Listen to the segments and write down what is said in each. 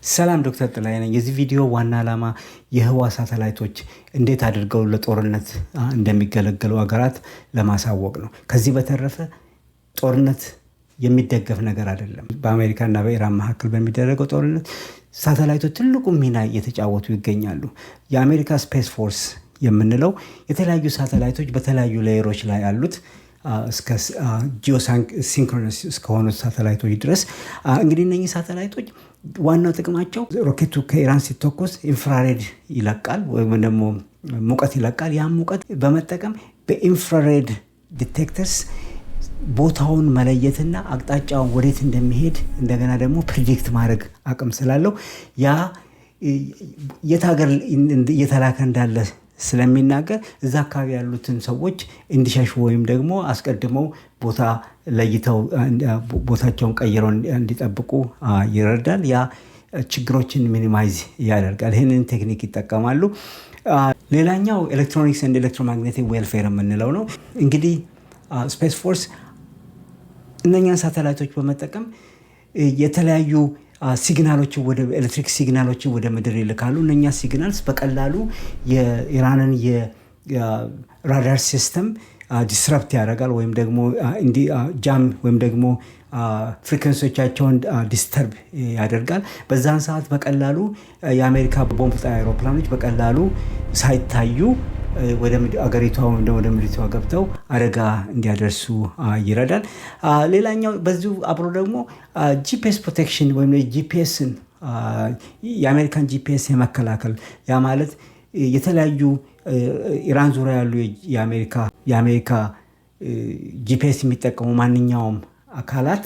ሰላም ዶክተር ጥላዬ ነኝ። የዚህ ቪዲዮ ዋና ዓላማ የህዋ ሳተላይቶች እንዴት አድርገው ለጦርነት እንደሚገለገሉ ሀገራት ለማሳወቅ ነው። ከዚህ በተረፈ ጦርነት የሚደገፍ ነገር አይደለም። በአሜሪካና በኢራን መካከል በሚደረገው ጦርነት ሳተላይቶች ትልቁ ሚና እየተጫወቱ ይገኛሉ። የአሜሪካ ስፔስ ፎርስ የምንለው የተለያዩ ሳተላይቶች በተለያዩ ሌየሮች ላይ ያሉት እስከ ጂኦሲንክሮነስ እስከሆኑ ሳተላይቶች ድረስ እንግዲህ እነኚህ ሳተላይቶች ዋናው ጥቅማቸው ሮኬቱ ከኢራን ሲተኮስ ኢንፍራሬድ ይለቃል ወይም ደግሞ ሙቀት ይለቃል። ያ ሙቀት በመጠቀም በኢንፍራሬድ ዲቴክተርስ ቦታውን መለየትና አቅጣጫውን ወዴት እንደሚሄድ እንደገና ደግሞ ፕሪዲክት ማድረግ አቅም ስላለው ያ የት ሀገር እየተላከ እንዳለ ስለሚናገር እዛ አካባቢ ያሉትን ሰዎች እንዲሸሹ ወይም ደግሞ አስቀድመው ቦታ ለይተው ቦታቸውን ቀይረው እንዲጠብቁ ይረዳል። ያ ችግሮችን ሚኒማይዝ ያደርጋል። ይህንን ቴክኒክ ይጠቀማሉ። ሌላኛው ኤሌክትሮኒክስ ኤንድ ኤሌክትሮማግኔቲክ ዌልፌር የምንለው ነው። እንግዲህ ስፔስ ፎርስ እነኛን ሳተላይቶች በመጠቀም የተለያዩ ሲግናሎችን ወደ ኤሌክትሪክ ሲግናሎችን ወደ ምድር ይልካሉ። እነኛ ሲግናልስ በቀላሉ የኢራንን የራዳር ሲስተም ዲስረፕት ያደርጋል ወይም ደግሞ ጃም ወይም ደግሞ ፍሪኩዌንሲዎቻቸውን ዲስተርብ ያደርጋል። በዛን ሰዓት በቀላሉ የአሜሪካ ቦምብ ጣይ አውሮፕላኖች በቀላሉ ሳይታዩ ወደ አገሪቷ ወደ ምድሪቷ ገብተው አደጋ እንዲያደርሱ ይረዳል። ሌላኛው በዚሁ አብሮ ደግሞ ጂፒኤስ ፕሮቴክሽን ወይም ጂፒኤስን የአሜሪካን ጂፒኤስ የመከላከል ያ ማለት የተለያዩ ኢራን ዙሪያ ያሉ የአሜሪካ ጂፒኤስ የሚጠቀሙ ማንኛውም አካላት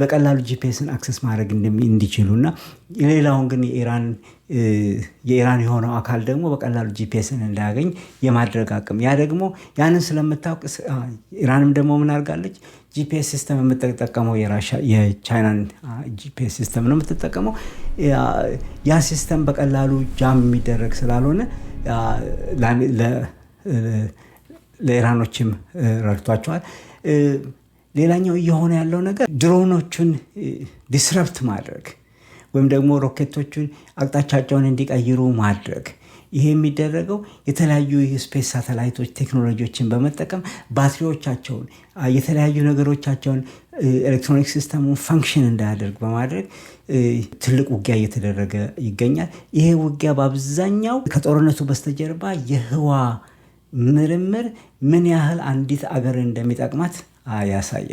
በቀላሉ ጂፒኤስን አክሰስ ማድረግ እንዲችሉና ሌላውን ግን የኢራን የሆነው አካል ደግሞ በቀላሉ ጂፒኤስን እንዳያገኝ የማድረግ አቅም ያ ደግሞ ያንን ስለምታውቅ ኢራንም ደግሞ ምን አድርጋለች? ጂፒኤስ ሲስተም የምትጠቀመው የቻይናን ጂፒኤስ ሲስተም ነው የምትጠቀመው። ያ ሲስተም በቀላሉ ጃም የሚደረግ ስላልሆነ ለኢራኖችም ረድቷቸዋል። ሌላኛው እየሆነ ያለው ነገር ድሮኖቹን ዲስረፕት ማድረግ ወይም ደግሞ ሮኬቶቹን አቅጣጫቸውን እንዲቀይሩ ማድረግ። ይሄ የሚደረገው የተለያዩ የስፔስ ሳተላይቶች ቴክኖሎጂዎችን በመጠቀም ባትሪዎቻቸውን የተለያዩ ነገሮቻቸውን ኤሌክትሮኒክ ሲስተሙን ፈንክሽን እንዳያደርግ በማድረግ ትልቅ ውጊያ እየተደረገ ይገኛል። ይሄ ውጊያ በአብዛኛው ከጦርነቱ በስተጀርባ የህዋ ምርምር ምን ያህል አንዲት አገር እንደሚጠቅማት ያሳያል።